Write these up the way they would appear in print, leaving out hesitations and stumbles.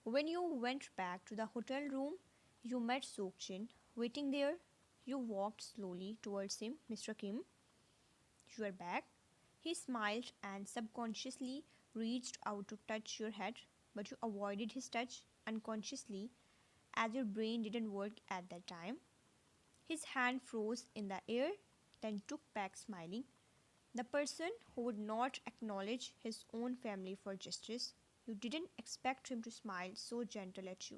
When you went back to the hotel room, you met Sokjin waiting there. You walked slowly towards him. Mr. Kim, you are back. He smiled and subconsciously reached out to touch your head, but you avoided his touch unconsciously as your brain didn't work at that time. His hand froze in the air, then took back smiling. The person who would not acknowledge his own family for justice. You didn't expect him to smile so gentle at you.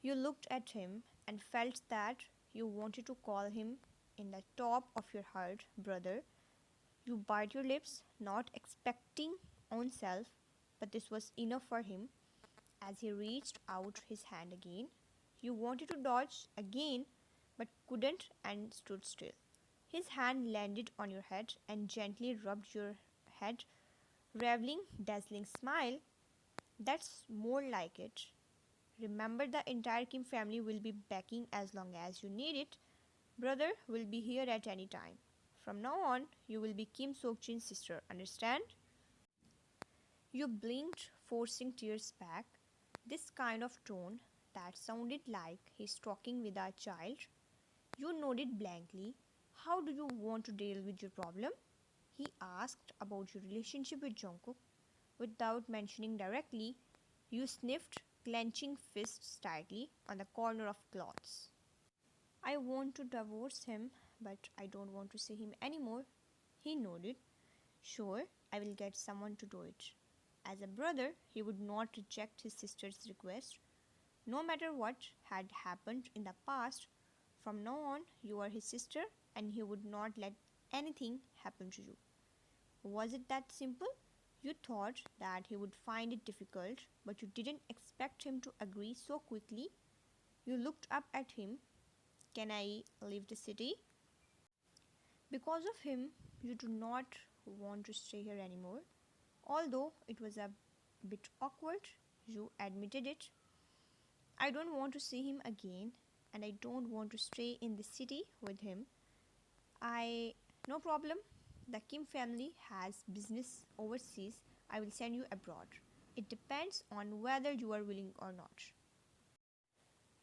You looked at him and felt that you wanted to call him in the top of your heart, brother. You bite your lips, not expecting own self, but this was enough for him as he reached out his hand again. You wanted to dodge again, but couldn't and stood still. His hand landed on your head and gently rubbed your head, revealing dazzling smile. That's more like it. Remember, the entire Kim family will be backing as long as you need it. Brother will be here at any time. From now on, you will be Kim Sokjin's sister, understand? You blinked, forcing tears back. This kind of tone that sounded like he's talking with a child. You nodded blankly. How do you want to deal with your problem? He asked about your relationship with Jungkook. Without mentioning directly, you sniffed, clenching fists tightly on the corner of clothes. I want to divorce him, but I don't want to see him anymore. He nodded. Sure, I will get someone to do it. As a brother, he would not reject his sister's request. No matter what had happened in the past, from now on you are his sister and he would not let anything happen to you. Was it that simple? You thought that he would find it difficult, but you didn't expect him to agree so quickly. You looked up at him. Can I leave the city? Because of him, you do not want to stay here anymore. Although it was a bit awkward, you admitted it. I don't want to see him again, and I don't want to stay in the city with him. No problem. The Kim family has business overseas. I will send you abroad. It depends on whether you are willing or not.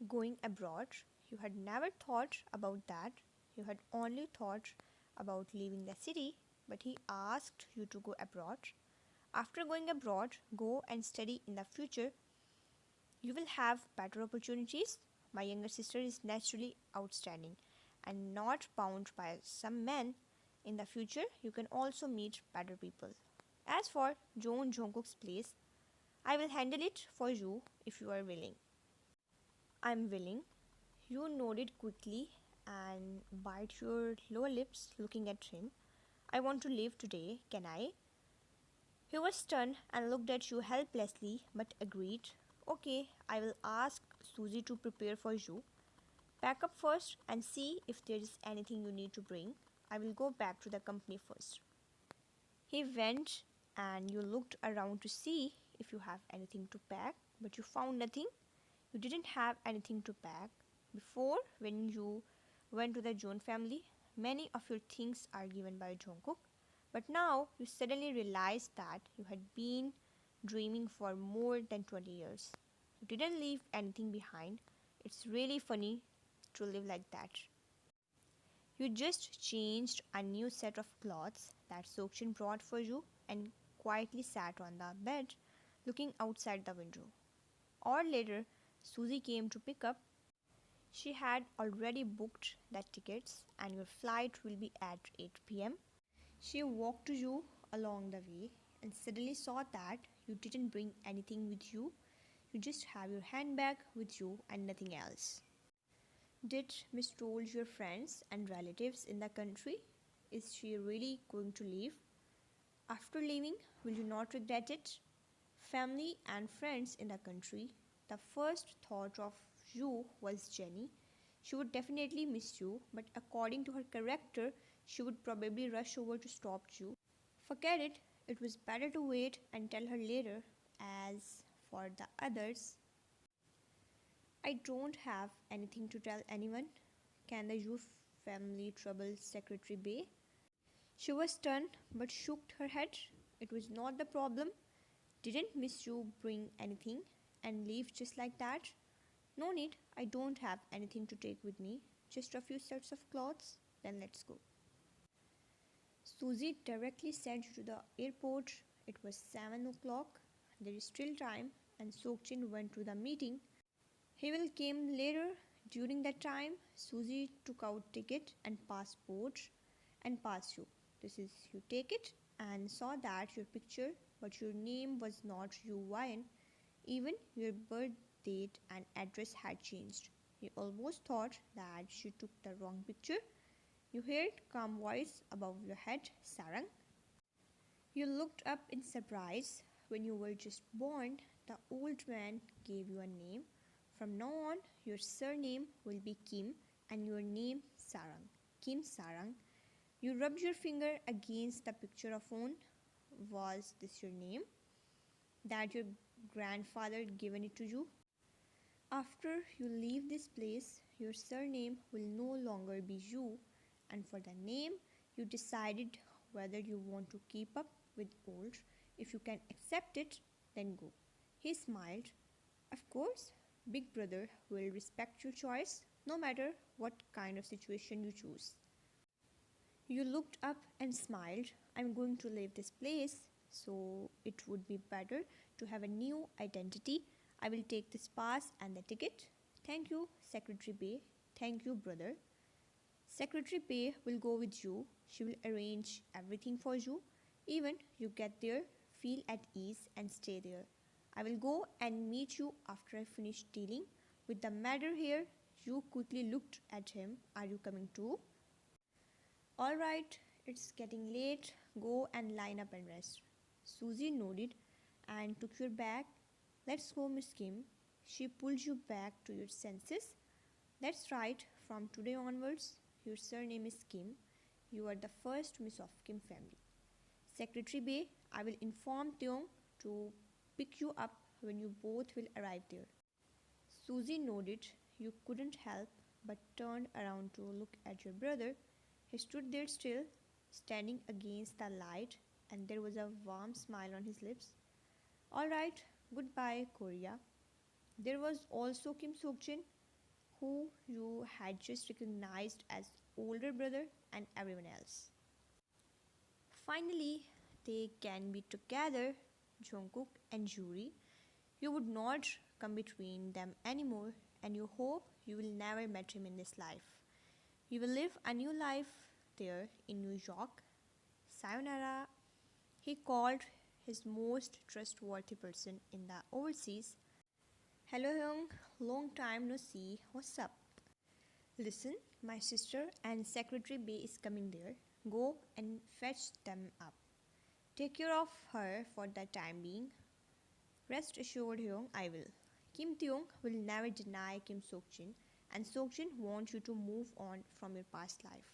Going abroad, you had never thought about that. You had only thought about leaving the city, but he asked you to go abroad. After going abroad, go and study in the future. You will have better opportunities. My younger sister is naturally outstanding and not bound by some men. In the future, you can also meet better people. As for Jungkook's place, I will handle it for you if you are willing. I'm willing. You nodded quickly and bite your lower lips looking at him. I want to leave today, can I? He was stunned and looked at you helplessly but agreed. Okay, I will ask Susie to prepare for you. Pack up first and see if there is anything you need to bring. I will go back to the company first. He went and you looked around to see if you have anything to pack, but you found nothing. You didn't have anything to pack. Before, when you went to the Joan family, many of your things are given by Jungkook. But now you suddenly realized that you had been dreaming for more than 20 years. You didn't leave anything behind. It's really funny to live like that. You just changed a new set of clothes that Sokjin brought for you and quietly sat on the bed looking outside the window. Or later, Susie came to pick up. She had already booked the tickets and your flight will be at 8 p.m. She walked to you along the way and suddenly saw that you didn't bring anything with you. You just have your handbag with you and nothing else. Did Miss told your friends and relatives in the country? Is she really going to leave? After leaving, will you not regret it? Family and friends in the country. The first thought of you was Jenny. She would definitely miss you, but according to her character, she would probably rush over to stop you. Forget it, it was better to wait and tell her later. As for the others, I don't have anything to tell anyone. Can the Yu family trouble Secretary Bay? She was stunned but shook her head. It was not the problem. Didn't Miss Yu bring anything? and leave just like that? No need, I don't have anything to take with me, just a few sets of clothes, then let's go. Susie directly sent you to the airport. It was 7 o'clock. There is still time, and Sokchin went to the meeting. He will come later. During that time, Susie took out ticket and passport and passed you. This is you take it and saw that your picture, but your name was not Yu Yan. Even your birth date and address had changed. You almost thought that she took the wrong picture. You heard calm voice above your head, Sarang. You looked up in surprise. When you were just born, the old man gave you a name. From now on, your surname will be Kim and your name Sarang. Kim Sarang. You rubbed your finger against the picture of phone. Was this your name? That your grandfather given it to you? After you leave this place, your surname will no longer be you, and for the name, you decided whether you want to keep up with old. If you can accept it, then go. He smiled. Of course, Big Brother will respect your choice, no matter what kind of situation you choose. You looked up and smiled. I'm going to leave this place, so it would be better to have a new identity. I will take this pass and the ticket. Thank you, Secretary Bay. Thank you, brother. Secretary Bay will go with you. She will arrange everything for you. Even you get there, feel at ease and stay there. I will go and meet you after I finish dealing with the matter here. You quickly looked at him. Are you coming too? All right, it's getting late. Go and line up and rest. Susie nodded and took your bag. Let's go, Miss Kim. She pulled you back to your senses. That's right, from today onwards, your surname is Kim. You are the first Miss of Kim family. Secretary Bay, I will inform Teong to pick you up when you both will arrive there. Susie nodded. You couldn't help but turned around to look at your brother. He stood there still, standing against the light, and there was a warm smile on his lips. All right, goodbye, Korea. There was also Kim Sokjin, who you had just recognized as older brother and everyone else. Finally, they can be together, Jungkook and Juri. You would not come between them anymore, and you hope you will never meet him in this life. You will live a new life there in New York. Sayonara. He called his most trustworthy person in the overseas. Hello Hyung, long time no see, what's up? Listen, my sister and Secretary Bay is coming there. Go and fetch them up. Take care of her for the time being. Rest assured Hyung, I will. Kim Teong will never deny Kim Sokjin, and Sokjin wants you to move on from your past life.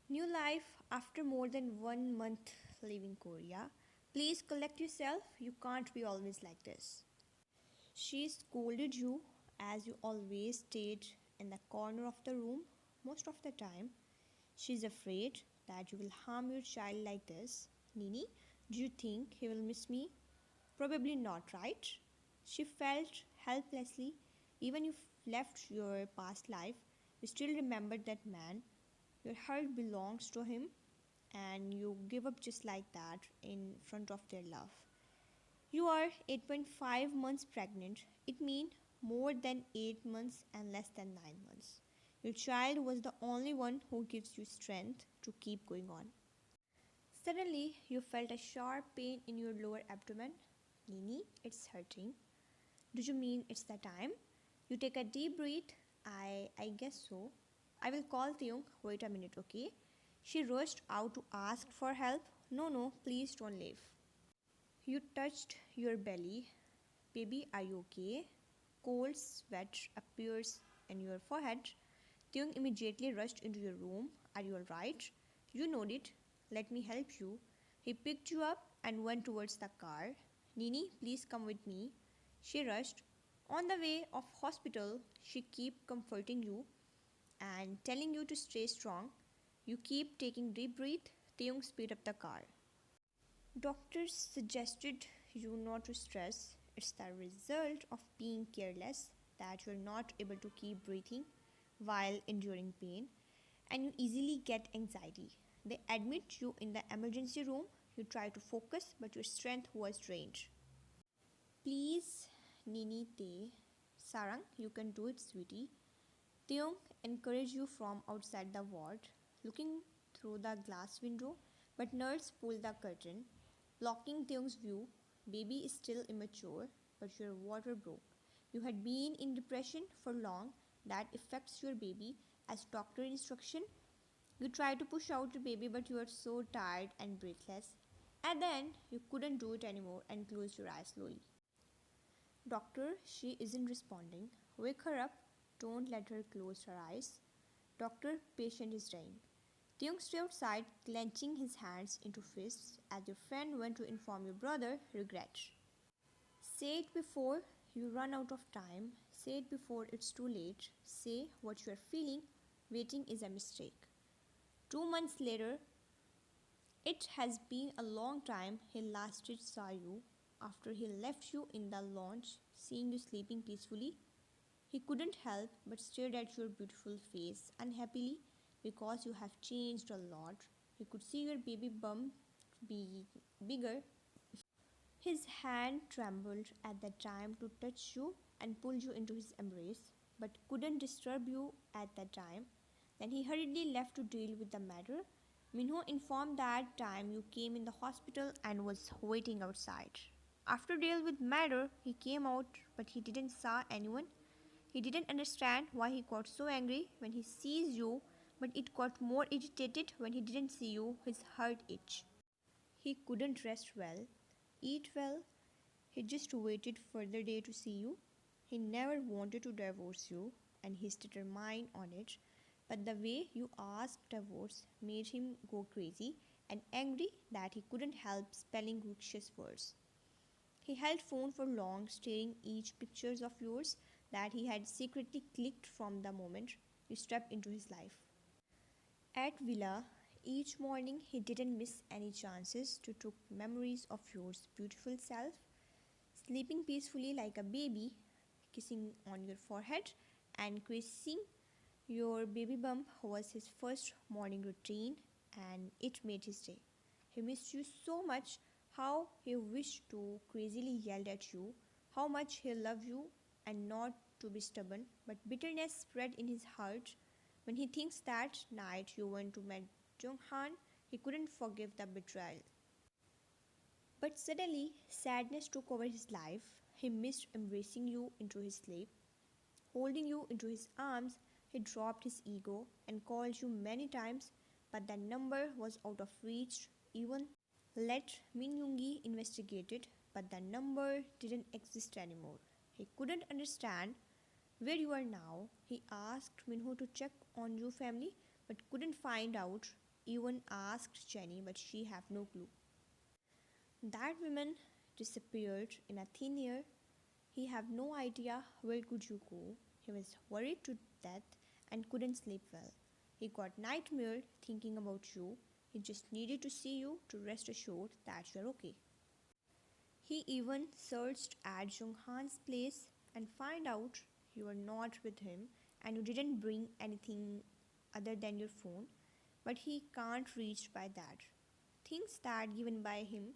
New life after more than 1 month leaving Korea. Please collect yourself, you can't be always like this. She scolded you as you always stayed in the corner of the room most of the time. She's afraid that you will harm your child like this. Nini, do you think he will miss me? Probably not, right? She felt helplessly. Even if you left your past life, you still remembered that man. Your heart belongs to him, and you give up just like that in front of their love. You are 8.5 months pregnant. It means more than 8 months and less than 9 months. Your child was the only one who gives you strength to keep going on. Suddenly, you felt a sharp pain in your lower abdomen. Nini, it's hurting. Do you mean it's the time? You take a deep breath. I guess so. I will call Theung. Wait a minute, okay? She rushed out to ask for help. No, please don't leave. You touched your belly. Baby, are you okay? Cold sweat appears in your forehead. Theung immediately rushed into your room. Are you alright? You nodded. Let me help you. He picked you up and went towards the car. Nini, please come with me. She rushed. On the way of hospital, she kept comforting you and telling you to stay strong. You keep taking deep breath. Theung speed up the car. Doctors suggested you not to stress. It's the result of being careless that you're not able to keep breathing while enduring pain, and you easily get anxiety. They admit you in the emergency room, you try to focus, but your strength was drained. Please, Nini Te, Sarang, you can do it, sweetie. Teong encouraged you from outside the ward, looking through the glass window, but nurse pulled the curtain, blocking Teong's view. Baby is still immature, but your water broke. You had been in depression for long. That affects your baby as doctor instruction. You tried to push out the baby, but you were so tired and breathless. And then you couldn't do it anymore and closed your eyes slowly. Doctor, she isn't responding. Wake her up. Don't let her close her eyes. Doctor, patient is dying. Tyung stood outside, clenching his hands into fists as your friend went to inform your brother. Regret. Say it before you run out of time. Say it before it's too late. Say what you are feeling. Waiting is a mistake. 2 months later, it has been a long time. He last saw you after he left you in the lounge, seeing you sleeping peacefully. He couldn't help but stared at your beautiful face unhappily because you have changed a lot. He could see your baby bump be bigger. His hand trembled at the time to touch you and pulled you into his embrace, but couldn't disturb you at that time. Then he hurriedly left to deal with the matter. Minho informed that time you came in the hospital and was waiting outside. After deal with matter, he came out, but he didn't saw anyone. He didn't understand why he got so angry when he sees you, but it got more agitated when he didn't see you. His heart itched. He couldn't rest well, eat well. He just waited for the day to see you. He never wanted to divorce you, and he determined on it. But the way you asked divorce made him go crazy and angry that he couldn't help spelling vicious words. He held phone for long, staring each pictures of yours that he had secretly clicked from the moment you stepped into his life. At Villa, each morning he didn't miss any chances to take memories of your beautiful self, sleeping peacefully like a baby, kissing on your forehead and caressing your baby bump was his first morning routine, and it made his day. He missed you so much, how he wished to crazily yell at you, how much he loved you and not to be stubborn, but bitterness spread in his heart when he thinks that night you went to meet Junghan. He couldn't forgive the betrayal. But suddenly, sadness took over his life. He missed embracing you into his sleep, holding you into his arms. He dropped his ego and called you many times, but the number was out of reach. Even let Min Yoongi investigated, but the number didn't exist anymore. He couldn't understand where you are now. He asked Minho to check on your family, but couldn't find out. Even asked Jenny, but she have no clue. That woman disappeared in a thin air. He have no idea where could you go. He was worried to death and couldn't sleep well. He got nightmare thinking about you. He just needed to see you to rest assured that you're okay. He even searched at Junghan's place and find out you were not with him and you didn't bring anything other than your phone, but he can't reach by that. Things that given by him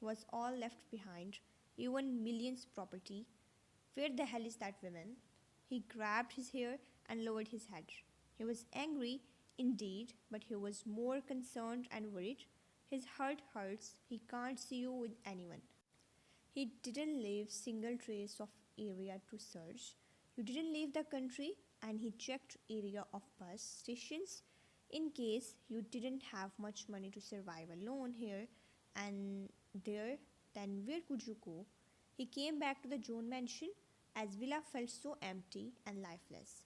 was all left behind, even millions property. Where the hell is that woman? He grabbed his hair and lowered his head. He was angry indeed, but he was more concerned and worried. His heart hurts. He can't see you with anyone. He didn't leave single trace of area to search. You didn't leave the country, and he checked area of bus stations in case you didn't have much money to survive alone here and there. Then where could you go? He came back to the Joan mansion as Villa felt so empty and lifeless.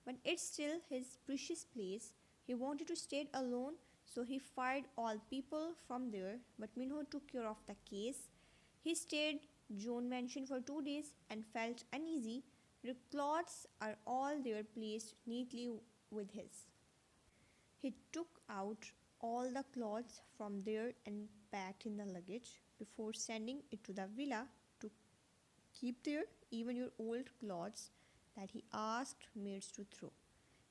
But it's still his precious place. He wanted to stay alone, so he fired all people from there, but Minho took care of the case. He stayed Joan mansion for 2 days and felt uneasy. Your clothes are all there placed neatly with his. He took out all the clothes from there and packed in the luggage before sending it to the villa to keep there, even your old clothes that he asked maids to throw.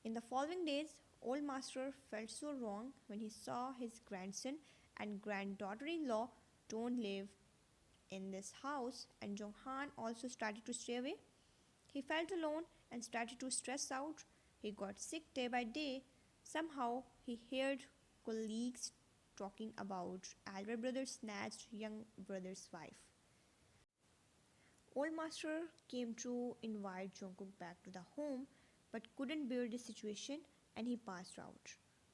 In the following days, old master felt so wrong when he saw his grandson and granddaughter-in-law don't live in this house, and Jonghan also started to stay away. He felt alone and started to stress out. He got sick day by day. Somehow he heard colleagues talking about elder brother snatched young brother's wife. Old master came to invite Jungkook back to the home but couldn't bear the situation and he passed out.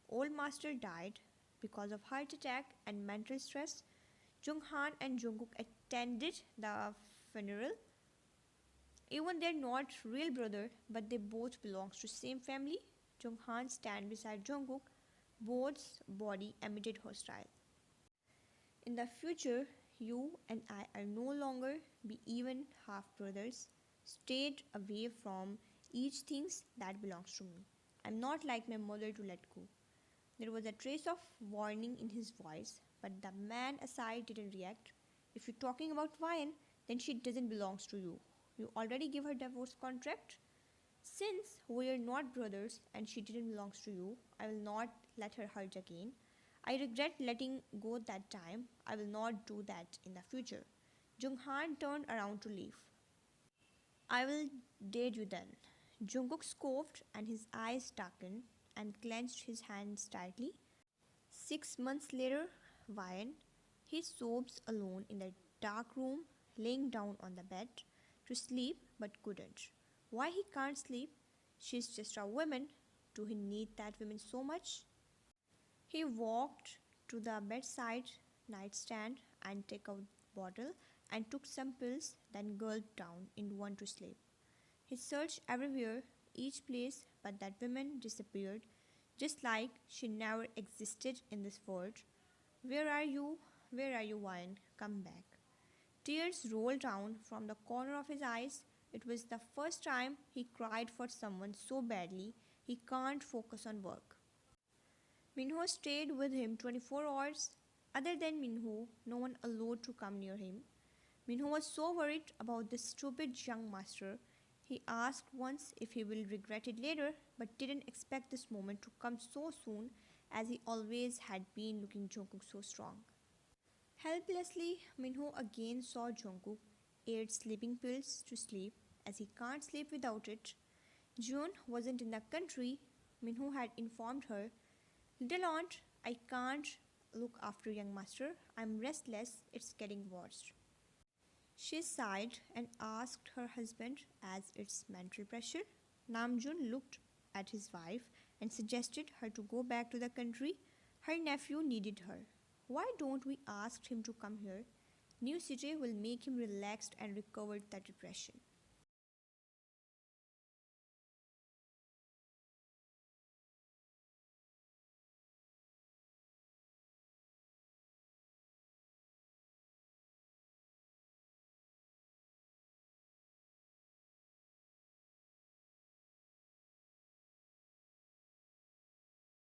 Old master died because of heart attack and mental stress. Junghan and Jungkook attended the funeral. Even they're not real brother, but they both belongs to same family. Junghan stand beside Jungkook, both body emitted hostile. In the future, you and I are no longer be even half brothers. Stayed away from each things that belongs to me. I'm not like my mother to let go. There was a trace of warning in his voice, but the man aside didn't react. If you're talking about Ryan, then she doesn't belongs to you. You already give her divorce contract. Since we are not brothers and she didn't belongs to you, I will not let her hurt again. I regret letting go that time. I will not do that in the future. Junghan turned around to leave. I will date you then. Jungkook scoffed and his eyes darkened and clenched his hands tightly. 6 months later, Ryan, he sobs alone in the dark room, laying down on the bed to sleep but couldn't. Why he can't sleep? She's just a woman. Do he need that woman so much? He walked to the bedside nightstand and took a bottle and took some pills, then gulped down in one to sleep. He searched everywhere, each place, but that woman disappeared, just like she never existed in this world. Where are you? Where are you, Ryan? Come back. Tears rolled down from the corner of his eyes. It was the first time he cried for someone so badly he can't focus on work. Minho stayed with him 24 hours. Other than Minho, no one allowed to come near him. Minho was so worried about this stupid young master. He asked once if he will regret it later, but didn't expect this moment to come so soon as he always had been looking Jungkook so strong. Helplessly, Minho again saw Jungkook ate sleeping pills to sleep as he can't sleep without it. June wasn't in the country. Minho had informed her, "Little aunt, I can't look after young master. I'm restless. It's getting worse." She sighed and asked her husband as it's mental pressure. Namjoon looked at his wife and suggested her to go back to the country. Her nephew needed her. Why don't we ask him to come here? New city will make him relaxed and recover the depression.